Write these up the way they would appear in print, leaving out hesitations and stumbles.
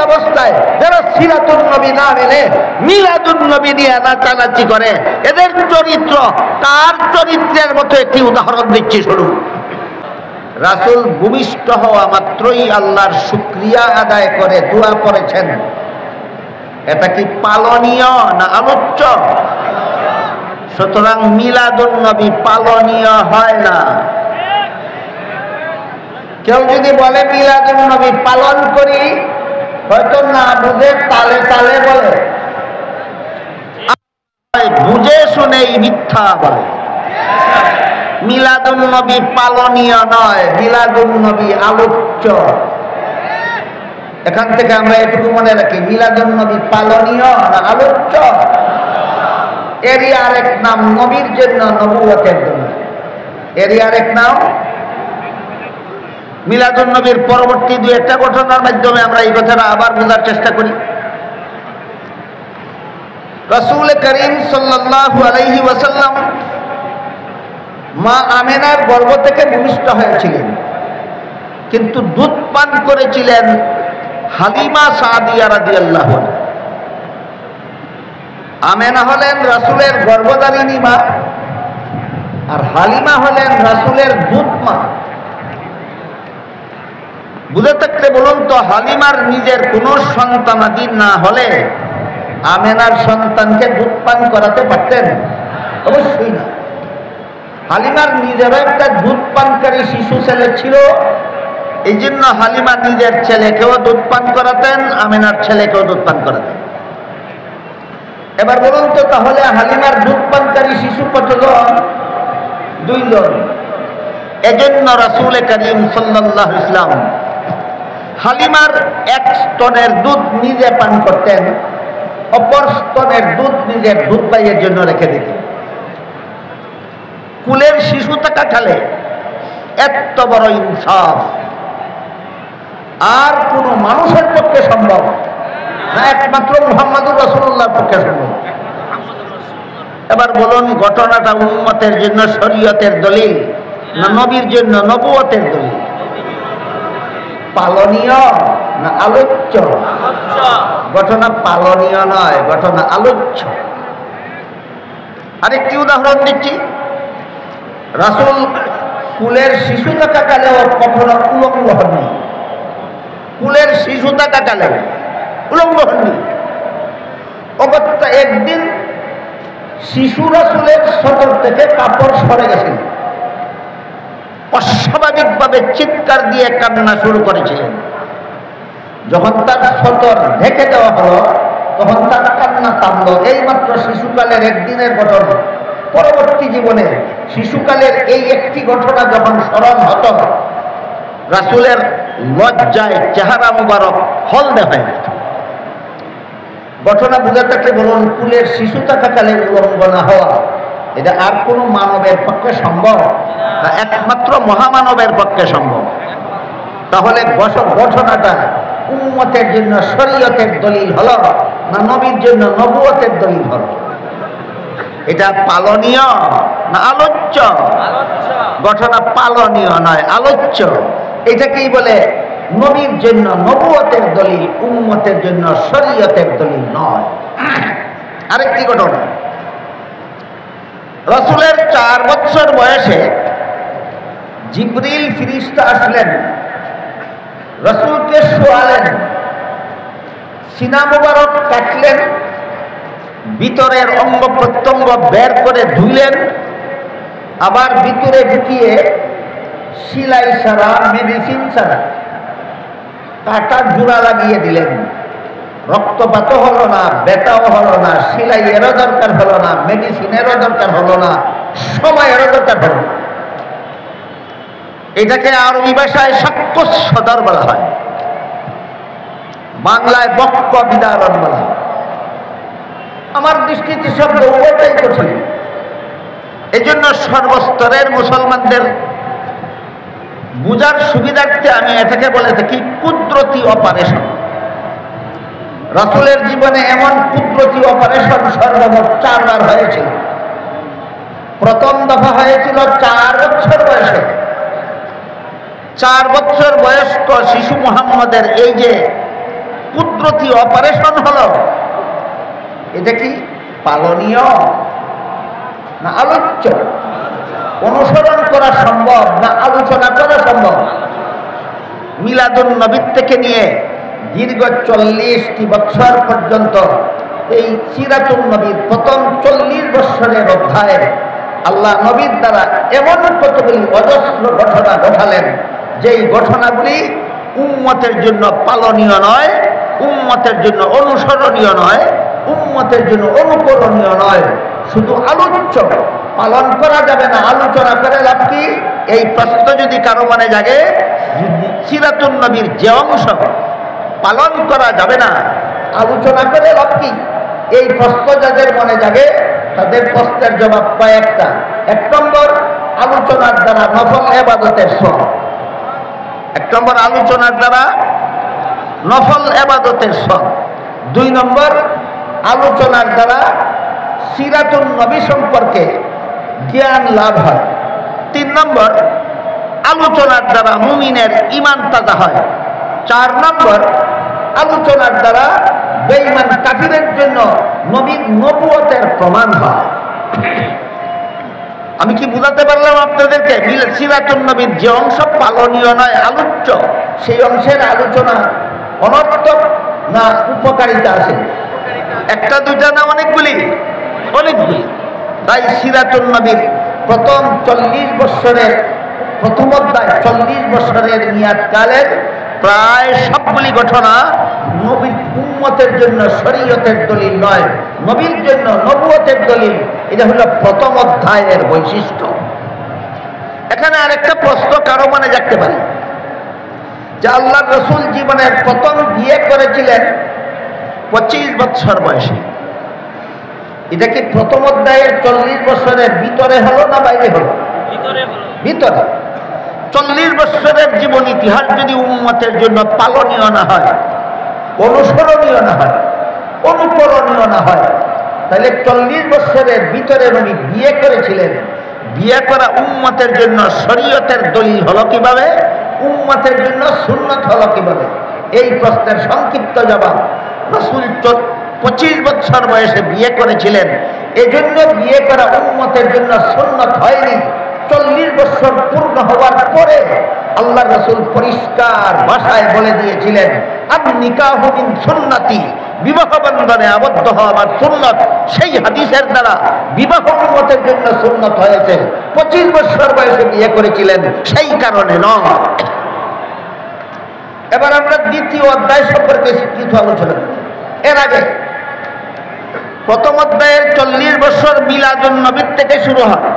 অবস্থায় যারা সিরাতুন নবী না মেনে মিলাদুন নবী নিয়ে নাচানাচি করে, এদের চরিত্র কার চরিত্রের মতো একটি উদাহরণ দিচ্ছি শুনুন। রাসূল ভূমিষ্ঠ হওয়া মাত্রই আল্লাহর শুকরিয়া আদায় করে দোয়া করেছেন। এটা কি পালনীয় না আলোচ্য? সুতরাং মিলাদুন নবী পালনীয় হয় না। কেউ যদি বলে মিলাদুন নবী পালন করি, হয়তো না বুঝে তালে তালে বলে, বুঝে শুনেই মিথ্যা বলে। মিলাদুন নবী পালনীয় নয়, মিলাদুন নবী আলোচ্য। এখান থেকে আমরা এটুকু মনে রাখি, মিলাদুন নবী পালনীয় না আলোচ্য। এরই আরেক নাম নবীর জন্য নবুয়তের জন্য, এরই আরেক নাম। মিলাদুন নবীর পরবর্তী দুই একটা ঘটনার মাধ্যমে আমরা এই কথাটা আবার বোঝার চেষ্টা করি। রাসূল করিম সাল্লাল্লাহু আলাইহি ওয়াসাল্লাম মা আমেনার গর্ভ থেকে ভূমিষ্ঠ হয়েছিলেন, কিন্তু দুধ পান করেছিলেন হালিমা সাদিয়া রাদিয়াল্লাহু আনহা। আমেনা হলেন রাসূলের গর্ভধারিণী মা, আর হালিমা হলেন রাসূলের দুধ মা। বুঝে থাকতে বলুন তো, হালিমার নিজের কোনো সন্তানাদি না হলে আমেনার সন্তানকে দুধ পান করাতে পারতেন? অবশ্যই না। হালিমার নিজেরও একটা দুধ পানকারী শিশু ছেলে ছিল, এই জন্য হালিমা নিজের ছেলেকেও দুধ পান করাতেন, আমেনার ছেলেকেও দুধ পান করাতেন। এবার বলুন তো, তাহলে হালিমার দুধ পানকারী শিশু কতজন? দুইজন। এজন্য রাসূল করিম সাল্লাল্লাহু আলাইহি ওয়াসাল্লাম হালিমার এক স্তনের দুধ নিজে পান করতেন, অপর স্তনের দুধ নিজের দুধ ভাইয়ের জন্য রেখে দিতেন। কুলের শিশু থাকাকালে এত বড় ইনসাফ আর কোন মানুষের পক্ষে সম্ভব না, একমাত্র মুহাম্মদুর রাসূলুল্লাহর পক্ষে সম্ভব। এবার বলুন, ঘটনাটা উম্মতের জন্য শরীয়তের দলিল না নবীর জন্য নবুয়তের দলিল? পালনীয় না আলোচ্য? ঘটনা পালনীয় নয়, ঘটনা আলোচ্য। আরেকটি উদাহরণ দিচ্ছি। রাসূল কুলের শিশু থাকাকালেও কখনো উলঙ্গ হননি। কুলের শিশু থাকাকালেও উলঙ্গ হননি। অগত্যা একদিন শিশু রাসূলের সতর থেকে কাপড় সরে গেছিল, অস্বাভাবিকভাবে চিৎকার দিয়ে কান্না শুরু করেছিলেন। যখন তার সতর ঢেকে দেওয়া হলো, তখন তার কান্না থামল। এইমাত্র শিশুকালের একদিনের ঘটনা। পরবর্তী জীবনে শিশুকালের এই একটি ঘটনা যখন স্মরণ হতো, রাসূলের লজ্জায় চেহারা মুবারক হলদে হয়ে যেত। ঘটনা বুঝে থাকলে বলুন, কুলের শিশু থাকাকালে উলঙ্গ না হওয়া এটা আর কোনো মানবের পক্ষে সম্ভব না, একমাত্র মহামানবের পক্ষে সম্ভব। তাহলে ঘটনাটা উম্মতের জন্য শরীয়তের দলিল হলো না নবীর জন্য নবুয়তের দলিল হলো? এটা পালনীয় না আলোচ্য? ঘটনা পালনীয় নয়, আলোচ্য। এটাকেই বলে নবীর জন্য নবুয়তের দলিল, উম্মতের জন্য শরীয়তের দলিল নয়। আরেকটি ঘটনা, রাসূলের 4 বছর বয়সে জিবরিল ফেরেশতা আসলেন, রাসূলকে শোয়ালেন, সিনা মুবারক কাটলেন, ভিতরের অঙ্গ প্রত্যঙ্গ বের করে ধুইলেন, আবার ভিতরে ঢুকিয়ে সিলাই ছাড়া, মেডিসিন ছাড়া কাটা জোড়া লাগিয়ে দিলেন। রক্তপাতও হলো না, ব্যথাও হলো না, সিলাইয়েরও দরকার হলো না, মেডিসিনেরও দরকার হলো না, সময়েরও দরকার হলো না। এটাকে আরবি ভাষায় সাক্ষ্য সদর বলা হয়, বাংলায় বক্ষ বিদারণ বলা হয়। আমার দৃষ্টিতে শব্দ উভয়টাই কঠিন। এই জন্য সর্বস্তরের মুসলমানদের বুঝার সুবিধার্থে আমি এটাকে বলে থাকি কুদরতি অপারেশন। রাসূলের জীবনে এমন কুদরতি অপারেশন সর্বমোট 4 বার হয়েছিল। প্রথম দফা হয়েছিল 4 বছর বয়সে। 4 বছর বয়স্ক শিশু মুহাম্মদের এই যে কুদরতি অপারেশন হলো, এটা কি পালনীয় না আলোচ্য? অনুসরণ করা সম্ভব না আলোচনা করা সম্ভব? মিলাদুন নবীর থেকে নিয়ে দীর্ঘ 40টি বছর পর্যন্ত এই সিরাতুন নবীর প্রথম 40 বছরের অধ্যায়ে আল্লাহ নবীর দ্বারা এমন কতগুলি অজস্র ঘটনা ঘটালেন, যেই ঘটনাগুলি উম্মতের জন্য পালনীয় নয়, উম্মতের জন্য অনুসরণীয় নয়, উম্মতের জন্য অনুকরণীয় নয়, শুধু আলোচ্য। পালন করা যাবে না, আলোচনা করে লাভ কি? এই প্রশ্ন যদি কারো মনে জাগে, সিরাতুন নবীর যে অংশ পালন করা যাবে না, আলোচনা করে লাভ কি? এই প্রশ্ন যাদের মনে জাগে তাদের প্রশ্নের জবাব কয়েকটা। 1 নম্বর, আলোচনার দ্বারা নফল ইবাদতের সওয়াব। 1 নম্বর, আলোচনার দ্বারা নফল ইবাদতের সওয়াব। 2 নম্বর, আলোচনার দ্বারা সিরাতুন নবী সম্পর্কে জ্ঞান লাভ হয়। 3 নম্বর, আলোচনার দ্বারা মুমিনের ঈমান তাজা হয়। 4 নম্বর, আলোচনার দ্বারা বেঈমান কাফিরের জন্য নবীর নবুয়তের প্রমাণ হয়। আমি কি বুঝাতে পারলাম আপনাদেরকে? সিরাতুন নবীর যে অংশ পালনীয় নয়, আলোচ্য, সেই অংশের আলোচনা অনর্থক না উপকারিতা আছে? 1টা 2টা না অনেকগুলি? অনেকগুলি। তাই সিরাতুন নবীর প্রথম 40 বছরের প্রথম অধ্যায়, 40 বছরের মেয়াদকালের প্রায় সবগুলি ঘটনা নবীর উম্মতের জন্য শরীয়তের দলিল নয়, নবীর জন্য নবুয়তের দলিল। এটা হলো প্রথম অধ্যায়ের বৈশিষ্ট্য। এখানে আরেকটা প্রশ্ন কারো মনে জাগতে পারে যে আল্লাহর রাসূল জীবনের প্রথম বিয়ে করেছিলেন 25 বছর বয়সে। এটা কি প্রথম অধ্যায়ের 40 বছরের ভিতরে হলো না বাইরে হলো? ভিতরে। 40 বছরের জীবন ইতিহাস যদি উম্মতের জন্য পালনীয় না হয়, অনুসরণীয় না হয়, অনুকরণীয় না হয়, তাহলে 40 বছরের ভিতরে নবী বিয়ে করেছিলেন। বিয়ে করা উম্মতের জন্য শরীয়তের দলিল হলো কিভাবে? উম্মতের জন্য সুন্নত হলো কিভাবে? এই প্রশ্নের সংক্ষিপ্ত জবাব, রাসূল 25 বছর বয়সে বিয়ে করেছিলেন, এজন্য বিয়ে করা উম্মতের জন্য সুন্নত হয়নি। 40 বছর পূর্ণ হওয়ার পরে আল্লাহ রাসূল পরিষ্কার ভাষায় বলে দিয়েছিলেন, আন-নিকাহু মিন সুন্নতি, বিবাহ বন্ধনে আবদ্ধ হওয়া আমার সুন্নত। সেই হাদিসের দ্বারা বিবাহ উম্মতের জন্য সুন্নত হয়েছে। 25 বছর বয়সে বিয়ে করেছিলেন, সেই কারণে নয়। এবার আমরা দ্বিতীয় অধ্যায় সম্পর্কে কিছু আলোচনা করি। এর আগে প্রথম অধ্যায়ের 40 বছর মিলাদুন নবীর থেকে শুরু হয়।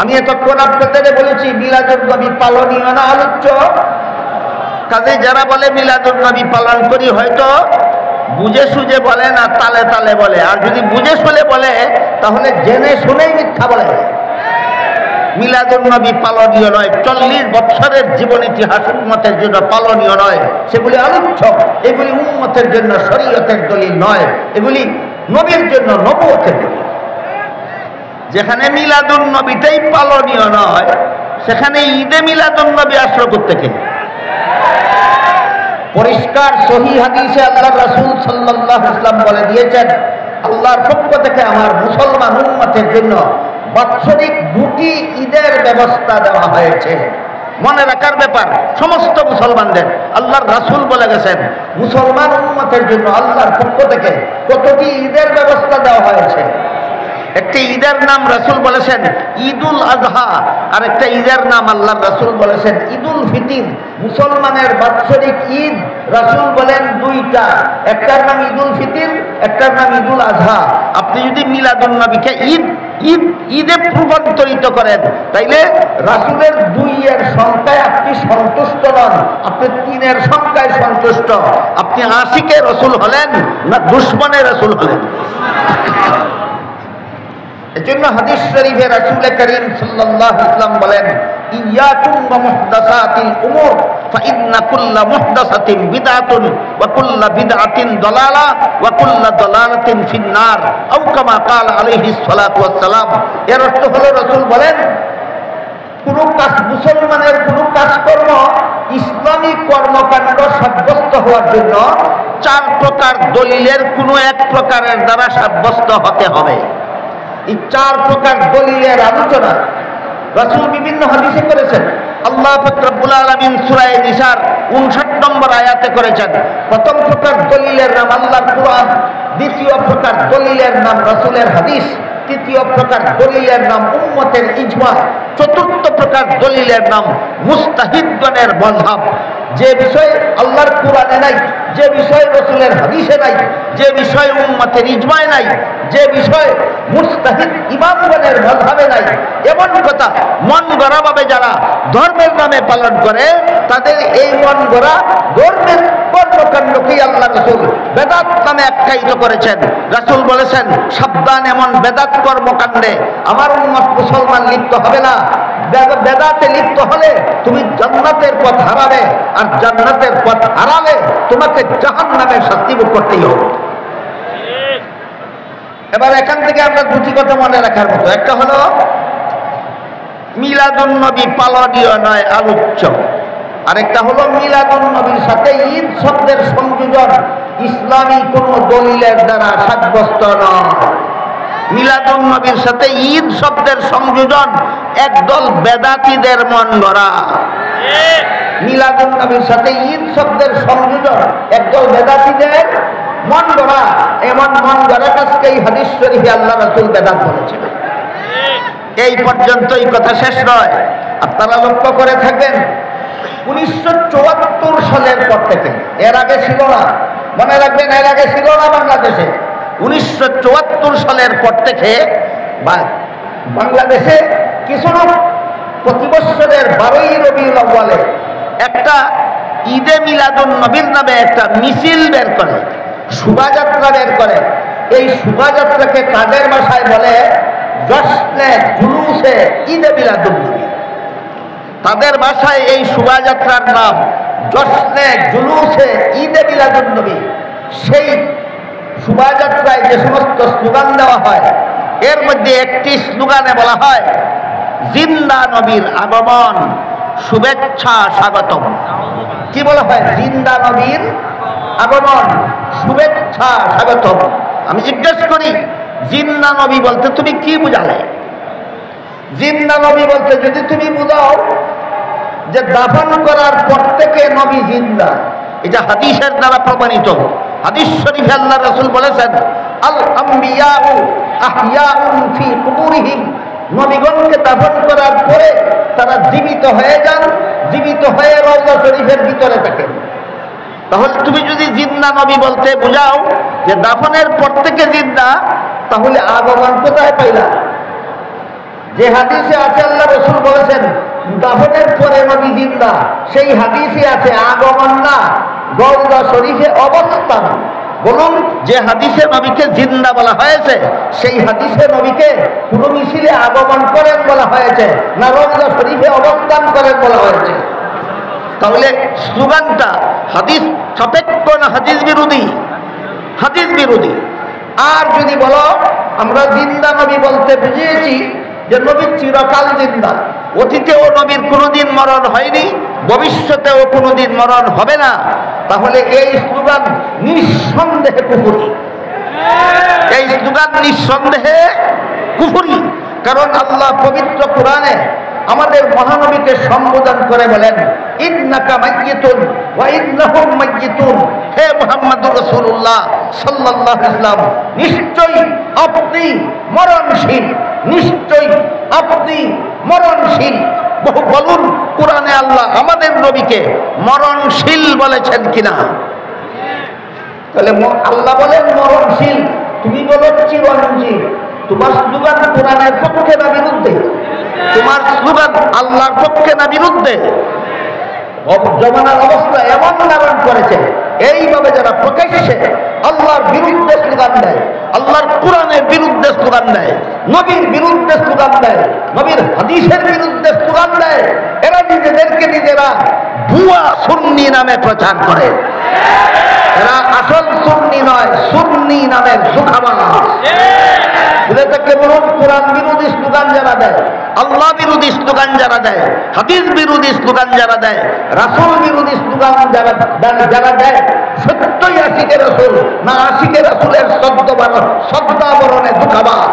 আমি এতক্ষণ আপনাদের বলেছি মিলাদুন নবী পালনীয় না আলোচ্য? কাজে যারা বলে মিলাদুন নবী পালন করি, হয়তো বুঝে সুঝে বলে না, তালে তালে বলে। আর যদি বুঝে শুনে বলে তাহলে জেনে শুনেই মিথ্যা বলে। মিলাদুন নবী পালনীয় নয়, 40 বছরের জীবন ইতিহাস উম্মতের জন্য পালনীয় নয়, সেগুলি আলোচ্য। এগুলি উম্মতের জন্য শরীয়তের দলিল নয়, এগুলি নবীর জন্য নবুয়তের দলিল। যেখানে মিলাদুন নবীটাই পালনীয় নয়, সেখানে ঈদে মিলাদুন নবী আসলো কোত্থেকে? পরিষ্কার সহিহ হাদিসে আল্লাহর রাসূল সাল্লাল্লাহু আলাইহি ওয়াসাল্লাম বলে দিয়েছেন, আল্লাহর পক্ষ থেকে আমার মুসলমান উম্মতের জন্য বাৎসরিক 2টি ঈদের ব্যবস্থা দেওয়া হয়েছে। মনে রাখার ব্যাপার সমস্ত মুসলমানদের। আল্লাহর রাসূল বলে গেছেন মুসলমান উম্মতের জন্য আল্লাহর পক্ষ থেকে কতটি ঈদের ব্যবস্থা দেওয়া হয়েছে। একটি ঈদের নাম রাসূল বলেছেন ঈদুল আযহা, আর একটা ঈদের নাম আল্লাহর রাসূল বলেছেন ঈদুল ফিতর। মুসলমানের বাৎসরিক ঈদ রাসূল বলেন 2টা, একটার নাম ঈদুল ফিতর, একটার নাম ঈদুল আযহা। আপনি যদি মিলাদুন নবীকে ঈদে রূপান্তরিত করেন, তাইলে রাসূলের 2 এর সংখ্যায় আপনি সন্তুষ্ট নন, আপনি 3 এর সংখ্যায় সন্তুষ্ট। আপনি আশিকে রাসূল হলেন না দুশমনে রাসূল হলেন? এজন্য হাদিস শরীফে রাসূল করিম সাল্লাল্লাহু আলাইহি ওয়াসাল্লাম বলেন, ইয়াকুম ওয়া মুহদাসাতিল উমুর ফাইন্না কুল্লা মুহদাসাতিন বিদআতুন ওয়া কুল্লা বিদআতিন দালালা ওয়া কুল্লা দালালাতিন ফিন্নার, আও কামা ক্বাল আলাইহিস সালাতু ওয়াস সালাম। এর অর্থ হলো রাসূল বলেন, কোন কাজ, মুসলমানের কোন কাজকর্ম ইসলামী কর্মকাণ্ড সাব্যস্ত হওয়ার জন্য চার প্রকার দলিলের কোনো এক প্রকারের দ্বারা সাব্যস্ত হতে হবে। এই চার প্রকার দলিলের আলোচনা রাসূল বিভিন্ন হাদিসে করেছেন। আল্লাহ পাক রব্বুল আলামিন সূরা নিসার 59 নম্বর আয়াতে করেছেন। প্রথম প্রকার দলিলের নাম আল্লাহর কুরআন, দ্বিতীয় প্রকার দলিলের নাম রাসূলের হাদিস, তৃতীয় প্রকার দলিলের নাম উম্মতের ইজমা, চতুর্থ প্রকার দলিলের নাম মুস্তাহিদগণের মাযহাব। যে বিষয় আল্লাহর কুরআনে নাই, যে বিষয় রাসূলের হাদিসে নাই, যে বিষয় উম্মতের ইজমায় নাই, যে বিষয় মুস্তাহিদ ইমামগণের মাযহাবে নাই, এমন কথা মন গড়াভাবে যারা ধর্মের নামে পালন করে, তাদের এই মন গড়া ধর্মের কর্মকাণ্ডকেই আল্লাহ রাসূল বেদাত নামে আখ্যায়িত করেছেন। রাসূল বলেছেন, সাবধান, এমন বেদাত কর্মকাণ্ডে আমার উম্মত মুসলমান লিপ্ত হবে না। বেদাতে লিপ্ত হলে তুমি জান্নাতের পথ হারাবে, আর জান্নাতের পথ হারালে তোমাকে জাহান্নামের শাস্তি ভোগ করতেই হবে। এবার এখান থেকে আমরা দুটি কথা মনে রাখার মতো, একটা হলো মিলাদুন নবী পালনীয় নয়, আলোচ্য। আরেকটা হলো মিলাদুন নবীর সাথে ঈদ শব্দের সংযোজন ইসলামী কোন দলিলের দ্বারা সাব্যস্ত নয়। মিলাদুন নবীর সাথে ঈদ শব্দের সংযোজন একদল বেদাতীদের মন গড়া। মিলাদুন নবীর সাথে ঈদ শব্দের সংযোজন একদল বেদাতীদের মন গড়া। এমন মন গড়া কাজকে এই হাদিস শরীফে আল্লাহ রাসূল বেদাত বলেছেন। এই পর্যন্তই কথা শেষ নয়। আপনারা লক্ষ্য করে থাকবেন 1974 সালের পর থেকে, এর আগে ছিল না, মনে রাখবেন, এর আগে ছিল না বাংলাদেশে। 1974 সালের পর থেকে বাংলাদেশে কিছু লোক প্রতি বছরের 12ই রবিউল আউয়ালে একটা ঈদে মিলাদুন নবীর নামে একটা মিছিল বের করে, শোভাযাত্রা বের করে। এই শোভাযাত্রাকে তাদের ভাষায় বলে জশ্নে জুলুসে ঈদে মিলাদুন নবী। তাদের ভাষায় এই শোভাযাত্রার নাম জশ্নে জুলুসে ঈদে মিলাদুন নবী। সেই শোভাযাত্রায় যে সমস্ত স্লোগান দেওয়া হয়, এর মধ্যে একটি স্লোগানে বলা হয় জিন্দা নবীর আগমন, শুভেচ্ছা স্বাগতম। কি বলা হয়? জিন্দা নবীর আগমন, শুভেচ্ছা স্বাগতম। আমি জিজ্ঞেস করি, জিন্দা নবী বলতে তুমি কি বুঝালে? জিন্দা নবী বলতে যদি তুমি বুঝাও যে দাফন করার পর থেকে নবী জিন্দা, এটা হাদিসের দ্বারা প্রমাণিত। হাদিস শরীফে আল্লাহ রাসূল বলেছেন, আল আম্বিয়াউ আহইয়াউন ফি কুবুরিহিম, নবীগণকে দাফন করার পরে তারা জীবিত হয়ে যান, জীবিত হয়ে রওজা শরীফের ভিতরে থাকেন। তাহলে তুমি যদি জিন্দা নবী বলতে বুঝাও যে দাফনের পর থেকে জিন্দা, তাহলে আগমন কোথায় পাইলা? যে হাদিসে আছে আল্লাহ রাসূল বলেছেন দাফনের পরে নবী জিন্দা, সেই হাদিসে আছে আগমন না, রওজা শরীফে অবস্থান। বলুন, যে হাদিসে নবীকে জিন্দা বলা হয়েছে, সেই হাদিসে নবীকে পুরো মিছিলে আগমন করেন বলা হয়েছে, না রওজা শরীফে অবস্থান করেন বলা হয়েছে? তাহলে স্লোগানটা হাদিস সাপেক্ষ না হাদিস বিরোধী? হাদিস বিরোধী। আর যদি বলো আমরা জিন্দা নবী বলতে বুঝিয়েছি যে নবী চিরকাল জিন্দা, অতীতেও নবীর কোনোদিন মরণ হয়নি, ভবিষ্যতেও কোনোদিন মরণ হবে না, তাহলে এই স্লোগান নিঃসন্দেহে কুফরি। এই স্লোগান নিঃসন্দেহে কুফরি। কারণ আল্লাহ পবিত্র কোরআনে আমাদের মহানবীকে সম্বোধন করে বলেন, ইন্নাকা মাইয়িতুন ওয়া ইন্নাহুম মাইয়িতুন। হে মুহাম্মদুর রাসূলুল্লাহ সাল্লাল্লাহু আলাইহি ওয়াসাল্লাম, নিশ্চয়ই আপনি মরণশীল, নিশ্চয়ই আপনি মরণশীল। বহু বলুন, কোরআনে আল্লাহ আমাদের নবীকে মরণশীল বলেছেন কিনা? তাহলে আল্লাহ বলেন মরণশীল, তুমি বলো চিরঞ্জীব। তোমার স্লোগান কোরআনের পক্ষে না বিরুদ্ধে? তোমার স্লোগান আল্লাহর পক্ষে না বিরুদ্ধে? জমানার অবস্থা এমন ধারণ করেছে, এইভাবে যারা প্রকাশ্যে আল্লাহর বিরুদ্ধে স্লোগান দেয়, আল্লাহর কোরআনের বিরুদ্ধে স্লোগান দেয়, নবীর বিরুদ্ধে স্লোগান দেয়, নবীর হাদিসের বিরুদ্ধে স্লোগান দেয়, এরা নিজেদেরকে নিজেরা ভুয়া সুন্নি নামে প্রচার করে। এরা আসল সুন্নি নয়, সুন্নি নামের ধোঁকাবাজ। বুঝে থাকলে বলুন, কোরআন বিরোধী স্লোগান যারা দেয়, আল্লাহ বিরোধী স্লোগান যারা দেয়, হাদিস বিরোধী স্লোগান যারা দেয়, রাসূল বিরোধী স্লোগান যারা দেয়, সত্যই আশিকে রাসূল না আশিকে রাসূলের শব্দাবরণে ধোঁকাবাজ।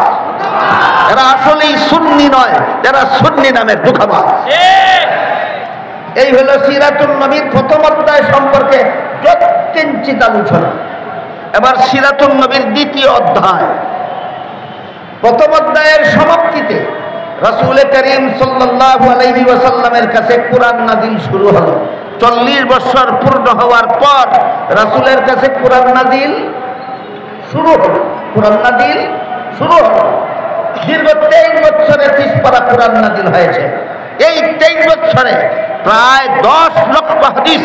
এরা আসলেই সুন্নি নয়, এরা সুন্নি নামের ধোঁকাবাজ। এই হলো সিরাতুন নবীর প্রথম অধ্যায় সম্পর্কে যৎকিঞ্চিৎ আলোচনা। এবার সিরাতুন নবীর দ্বিতীয় অধ্যায়। প্রথম অধ্যায়ের সমাপ্তিতে রাসূল করিম সাল্লাল্লাহু আলাইহি ওয়াসাল্লামের কাছে কোরআন নাযিল শুরু হলো। 40 বছর পূর্ণ হওয়ার পর রাসূলের কাছে কোরআন নাযিল শুরু হলো। কোরআন নাযিল শুরু হলো। দীর্ঘ 23 বছরে 30 পারা কোরআন নাযিল হয়েছে। এই 23 বছরে প্রায় 10 লক্ষ হাদিস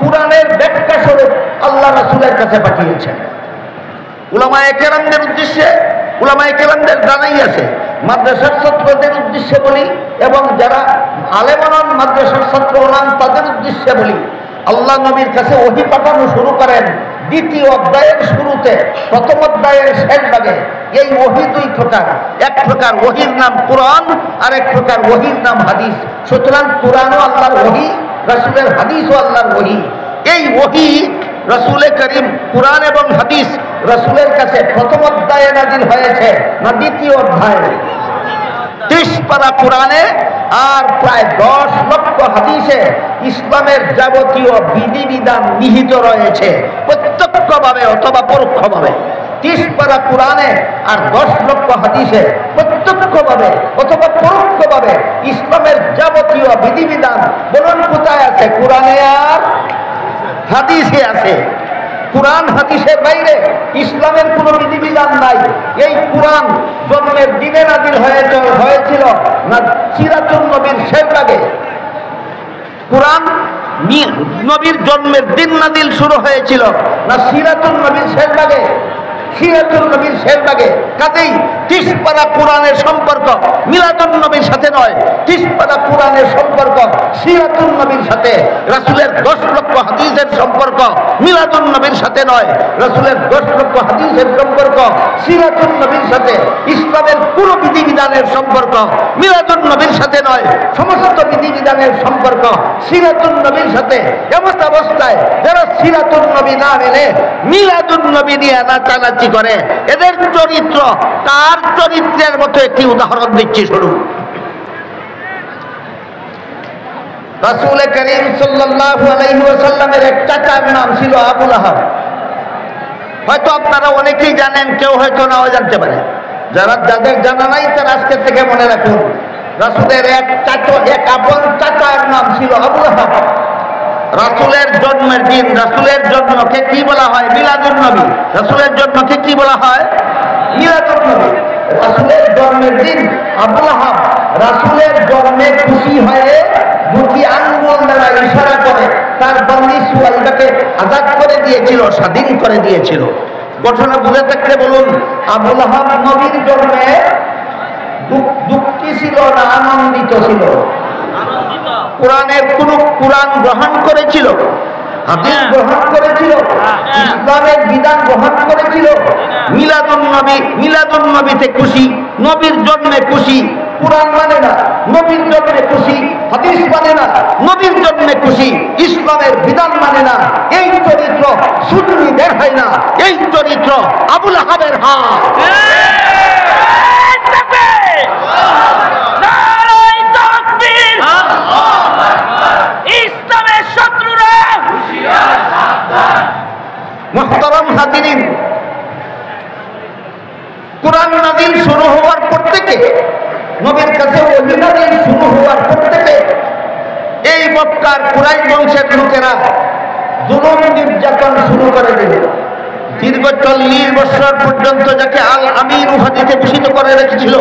কোরআনের ব্যাখ্যা স্বরূপ আল্লাহ রাসূলের কাছে পাঠিয়েছেন। উলামায়ে কেরামদের উদ্দেশ্যে, উলামায়ে কেরামদের জানাই আছে, মাদ্রাসার ছাত্রদের উদ্দেশ্যে বলি এবং যারা আলেমান মাদ্রাসার ছাত্র হন তাদের উদ্দেশ্যে বলি, আল্লাহ নবীর কাছে ওহী পাঠানো শুরু করেন দ্বিতীয় অধ্যায়ের শুরুতে। প্রথম অধ্যায়ের শেষ ভাগে এই ওহী দুই প্রকার। এক প্রকার ওহীর নাম কোরআন, আর এক প্রকার ওহীর নাম হাদিস। সুতরাং কোরআনও আল্লাহর ওহী, রাসূলের হাদিসও আল্লাহর ওহী। এই ওহী রাসূল করিম কোরআন এবং হাদিস রাসূলের কাছে প্রথম অধ্যায়ে নাযিল হয়েছে না দ্বিতীয় অধ্যায়ে? 30 পারা কোরআনে আর প্রায় 10 লক্ষ হাদিসে ইসলামের যাবতীয় বিধিবিধান নিহিত রয়েছে, প্রত্যক্ষভাবে অথবা পরোক্ষভাবে। 30 পারা কোরআনে আর 10 লক্ষ হাদিসে প্রত্যক্ষভাবে অথবা পরোক্ষভাবে ইসলামের যাবতীয় বিধিবিধান বলুন কোথায় আছে? কোরআনে আর হাদিসে আছে। কোরআন হাদিসের বাইরে ইসলামের কোনো বিধিবিধান নাই। এই কোরআন জন্মের দিনে নাযিল হয়েছিল না সিরাতুন নবীর শেষ ভাগে? কোরআন নবীর জন্মের দিন নাযিল শুরু হয়েছিল না সিরাতুন নবীর শেষ ভাগে? সিরাতুন নবীর শেষ ভাগে। কাজেই 30 পারা কোরআনের সম্পর্ক মিলাদুন নবীর সাথে নয়, 30 পারা কোরআনের সম্পর্ক সিরাতুন নবীর সাথে। রাসূলের 10 লক্ষ হাদিসের সম্পর্ক মিলাদুন নবীর সাথে নয়, রাসূলের 10 লক্ষ হাদিসের সম্পর্ক সিরাতুন নবীর সাথে। ইসলামের পুরো বিধিবিধানের সম্পর্ক মিলাদুন নবীর সাথে নয়, সমস্ত বিধিবিধানের সম্পর্ক সিরাতুন নবীর সাথে। এমন অবস্থায় যারা সিরাতুন নবী না মেনে মিলাদুন নবী নিয়ে নাচানাচি করে, এদের চরিত্র তার চরিত্রের মতো একটি উদাহরণ দিচ্ছি শুরু। রাসূল করিম সাল্লাল্লাহু আলাইহি ওয়াসাল্লামের এক চাচার নাম ছিল আবু লাহাব। হয়তো আপনারা অনেকেই জানেন, কেউ হয়তো নাও জানতে পারে। যাদের জানা নাই তারা আজকে থেকে মনে রাখুন, রাসূলের এক আপন চাচার নাম ছিল আবু লাহাব। রাসূলের জন্মের দিন, রাসূলের জন্মকে কি বলা হয়? মিলাদুন নবী। রাসূলের জন্মকে কি বলা হয়? মিলাদুন নবী। রাসূলের জন্মের দিন আবু লাহাব রাসূলের জন্মে খুশি হয়ে দুটি আঙ্গুল দ্বারা ইশারা করে তার বন্দী সুয়ালটাকে আজাদ করে দিয়েছিল, স্বাধীন করে দিয়েছিল। ঘটনা বুঝে থাকলে বলুন, আবু লাহাব নবীর জন্মে দুঃখী ছিল না আনন্দিত ছিল? কোরআনের কোরআন গ্রহণ করেছিল, হাদিস গ্রহণ করেছিল, ইসলামের বিধান গ্রহণ করেছিল। মিলাদুন নবীতে খুশি, নবীর জন্মে খুশি। কোরআন মানে না, নবীর জন্মে খুশি। হাদিস মানে না, নবীর জন্মে খুশি। ইসলামের বিধান মানে না। এই চরিত্র সুন্নিদের হয় না, এই চরিত্র আবু লাহাবের হয়। ইসলামের শত্রুরা মুহতারাম হাজিরিন, কোরআন নাযিল শুরু হওয়ার পর থেকে, নবীর কাছে ওহী নাযিল শুরু হওয়ার পর থেকে এই মক্কার কুরাইশ বংশের লোকেরা জুলুম নির্যাতন শুরু করে দিল। দীর্ঘ 40 বছর পর্যন্ত যাকে আল আমিন উপাধিতে ভূষিত করে রেখেছিল,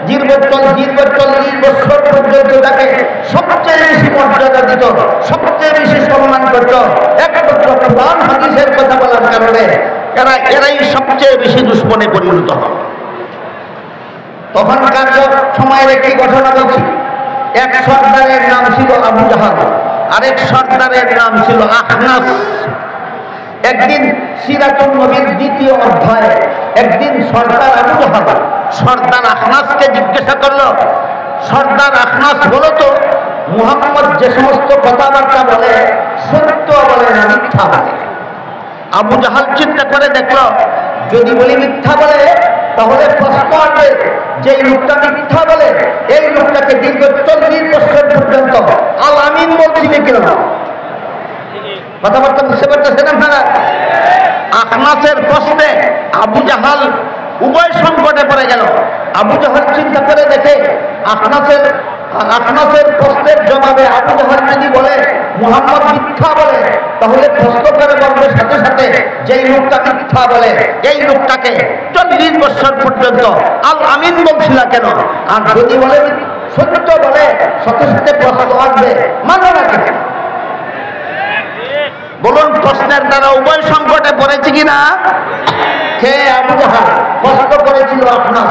দীর্ঘ 40 বছর পর্যন্ত যাকে সবচেয়ে বেশি মর্যাদা দিত, সবচেয়ে বেশি সম্মান করত, একমাত্র কোরআন হাদিসের কথা বলার কারণে এরাই সবচেয়ে বেশি দুশ্মনে পরিণত হয়। তখনকার সময়ের একটি ঘটনা বলছি। এক সর্দারের নাম ছিল আবু জাহাল, আরেক সর্দারের নাম ছিল আখনাস। একদিন সিরাতুন নবীর 2য় অধ্যায়ে একদিন সর্দার আবু জাহাল সর্দার আখনাসকে জিজ্ঞাসা করলো, সর্দার আখনাস বলো তো মুহাম্মদ যে সমস্ত কথাবার্তা বলে সত্য বলে না মিথ্যা বলে? আবু জাহাল চিন্তা করে দেখলো, যদি বলি মিথ্যা বলে তাহলে প্রশ্ন আসবে যে এই লোকটা মিথ্যা বলে, এই লোকটাকে দীর্ঘ 40 বছর পর্যন্ত আল আমিন বলছিলেন কেন? কথাবার্তা বুঝতে পারতেছেন আপনারা? আখনাসের প্রশ্নে আবু জাহাল উভয় সংকটে পড়ে গেল। আবু জাহাল চিন্তা করে দেখে আখনাসের প্রশ্নের জবাবে আবু জাহাল যদি বলে মুহাম্মদ মিথ্যা বলে, তাহলে প্রশ্ন করে বলবে সাথে সাথে যেই লোকটা মিথ্যা বলে এই লোকটাকে 40 বছর পর্যন্ত আল আমিন বলছিল কেন? আর যদি বলে সত্য বলে সাথে সাথে প্রশ্ন আসবে মানো না কেন? বলুন, প্রশ্নের দ্বারা উভয় সংকটে পড়েছে কিনা? কে? আবু জাহাল। প্রশ্ন করেছিল আখনাস।